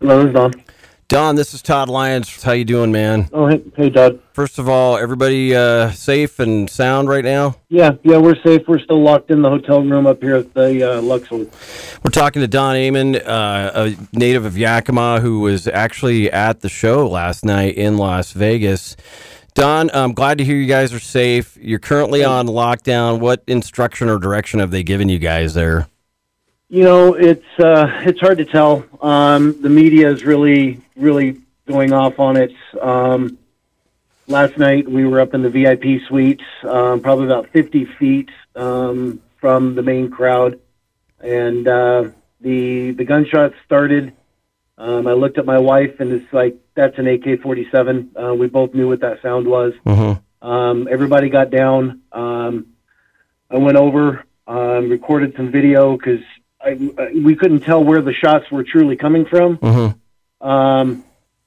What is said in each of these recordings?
Hello, this is Don. Don, this is Todd Lyons. How you doing, man? Oh, hey, Todd. First of all, everybody safe and sound right now? Yeah, we're safe. We're still locked in the hotel room up here at the Luxor. We're talking to Don Aman, a native of Yakima, who was actually at the show last night in Las Vegas. Don, I'm glad to hear you guys are safe. You're currently on lockdown. What instruction or direction have they given you guys there? You know, it's hard to tell. The media is really going off on it. Last night we were up in the VIP suites, probably about 50 feet from the main crowd, and the gunshots started. I looked at my wife, and it's like, that's an AK-47. We both knew what that sound was. Mm-hmm. Everybody got down. I went over, recorded some video because we couldn't tell where the shots were truly coming from. Mm-hmm.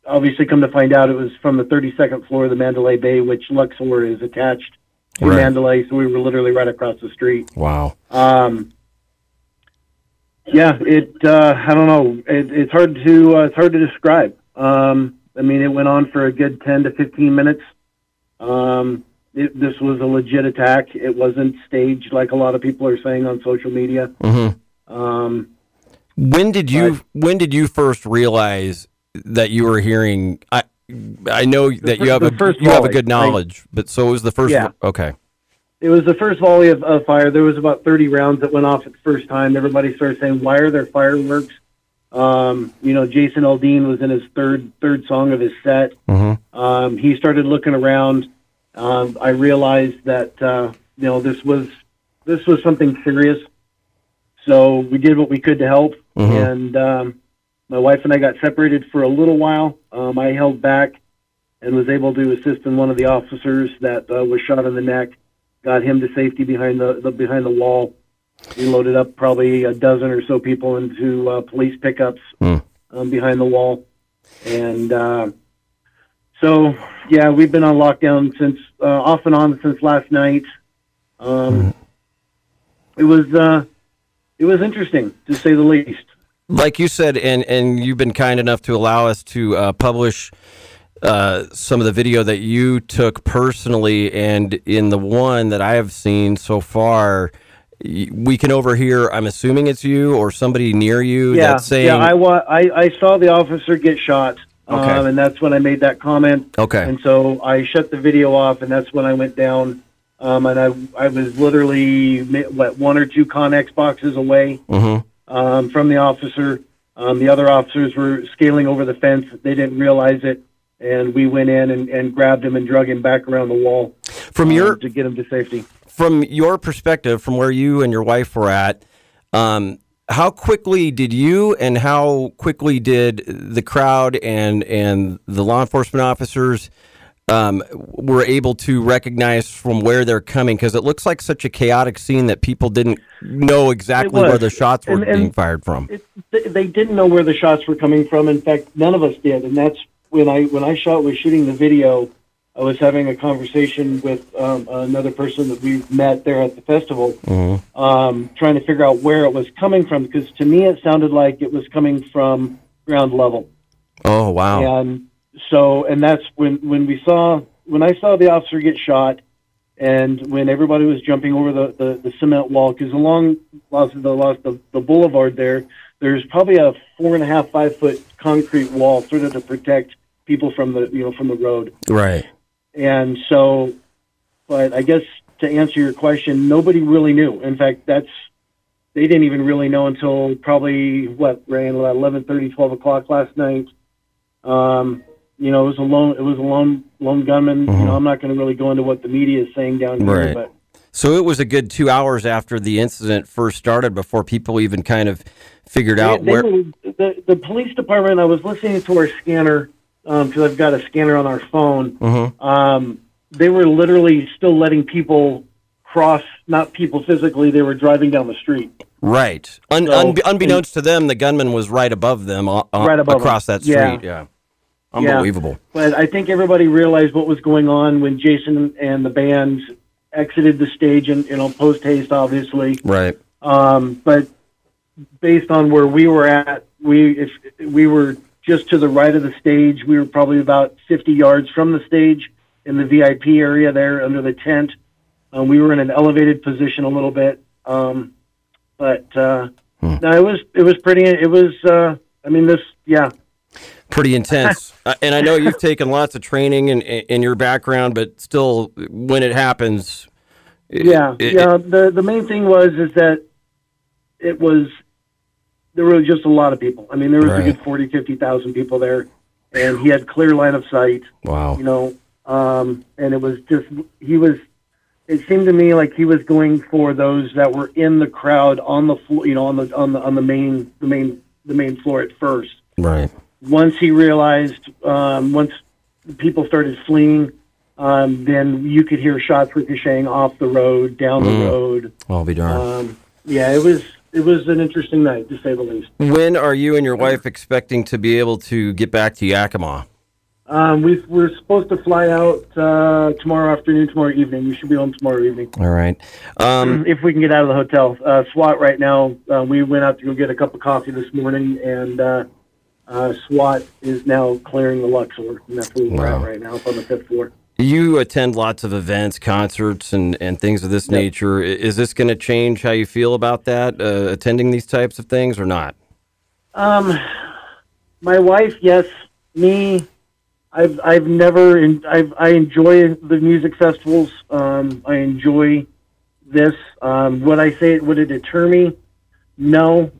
Obviously, come to find out, it was from the 32nd floor of the Mandalay Bay, which Luxor is attached to Mandalay, so we were literally right across the street. Wow. Yeah, I don't know. It's hard to describe. I mean, it went on for a good 10 to 15 minutes. This was a legit attack. It wasn't staged like a lot of people are saying on social media. Mm-hmm. When did you first realize that you were hearing? I know that you have a good knowledge, but so it was the first. Yeah. Okay. It was the first volley of fire. There was about 30 rounds that went off at the first time. Everybody started saying, "Why are there fireworks?" Jason Aldean was in his third song of his set. Mm-hmm. He started looking around. I realized that this was something serious. So we did what we could to help, mm-hmm. and my wife and I got separated for a little while. I held back and was able to assist in one of the officers that was shot in the neck, got him to safety behind the wall. We loaded up probably a dozen or so people into police pickups behind the wall. And so, yeah, we've been on lockdown since off and on since last night. It was interesting, to say the least. Like you said, and you've been kind enough to allow us to publish some of the video that you took personally, and in the one that I have seen so far, we can overhear, I'm assuming it's you or somebody near you that's saying... Yeah, I saw the officer get shot, and that's when I made that comment. Okay. And so I shut the video off, and that's when I went down. And I was literally, one or two Connex boxes away from the officer. The other officers were scaling over the fence. They didn't realize it, and we went in and grabbed him and drug him back around the wall to get him to safety. From your perspective, from where you and your wife were at, how quickly did you and how quickly did the crowd and the law enforcement officers were able to recognize from where they're coming? Because it looks like such a chaotic scene that people didn't know exactly where the shots were being fired from. They didn't know where the shots were coming from. In fact, none of us did. And that's when I was shooting the video, I was having a conversation with another person that we met there at the festival, trying to figure out where it was coming from. Because to me, it sounded like it was coming from ground level. Oh, wow. And that's when I saw the officer get shot, and when everybody was jumping over the cement wall, because along the boulevard there's probably a 4.5, 5 foot concrete wall sort of to protect people from the road. Right. And so, but I guess to answer your question, nobody really knew. In fact, they didn't even really know until probably around 11:30, 12 o'clock last night. It was a lone gunman. Mm-hmm. I'm not going to really go into what the media is saying down here, but so it was a good 2 hours after the incident first started before people even kind of figured out where the police department. I was listening to our scanner because I've got a scanner on our phone. Mm-hmm. They were literally still letting people cross, not people physically. They were driving down the street. Right. Unbeknownst to them, the gunman was right above them, across that street. Yeah. Unbelievable. Yeah. But I think everybody realized what was going on when Jason and the band exited the stage, and post haste, obviously. Right. But based on where we were at, we were just to the right of the stage. We were probably about 50 yards from the stage in the VIP area there under the tent. We were in an elevated position a little bit. No, it was pretty, pretty intense. And I know you've taken lots of training in your background, but still, when it happens, the main thing is that there were just a lot of people. I mean, there was a good 40, 50,000 people there, and he had clear line of sight. Wow. And it was just, it seemed to me like he was going for those that were in the crowd on the floor, on the main floor at first. Right. Once he realized, once people started fleeing, then you could hear shots ricocheting off the road, down the road. I'll be darned. It was an interesting night, to say the least. When are you and your wife expecting to be able to get back to Yakima? We're supposed to fly out tomorrow afternoon, tomorrow evening. We should be home tomorrow evening. All right. If we can get out of the hotel. SWAT right now, we went out to go get a cup of coffee this morning, and SWAT is now clearing the Luxor, and that's where we're at right now, up on the 5th floor. You attend lots of events, concerts, and things of this nature. Is this going to change how you feel about that, attending these types of things, or not? My wife, yes. Me, I enjoy the music festivals. I enjoy this. Would it deter me? No.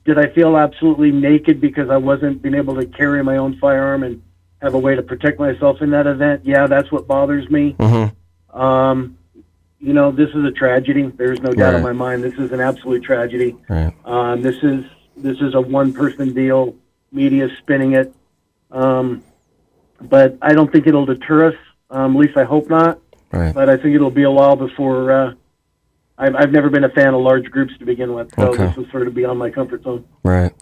Did I feel absolutely naked because I wasn't being able to carry my own firearm and have a way to protect myself in that event? Yeah, that's what bothers me. This is a tragedy. There's no doubt in my mind. This is an absolute tragedy. Right. This is a one-person deal. Media spinning it. But I don't think it'll deter us. At least I hope not. Right. But I think it'll be a while before. I've never been a fan of large groups to begin with, so this is sort of beyond my comfort zone. Right.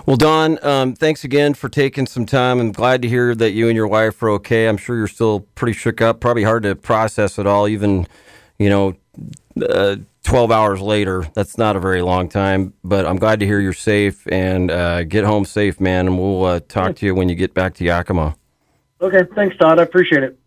Well, Don, thanks again for taking some time. I'm glad to hear that you and your wife are okay. I'm sure you're still pretty shook up. Probably hard to process it all, even 12 hours later. That's not a very long time, but I'm glad to hear you're safe, and get home safe, man, and we'll talk to you when you get back to Yakima. Okay. Thanks, Todd. I appreciate it.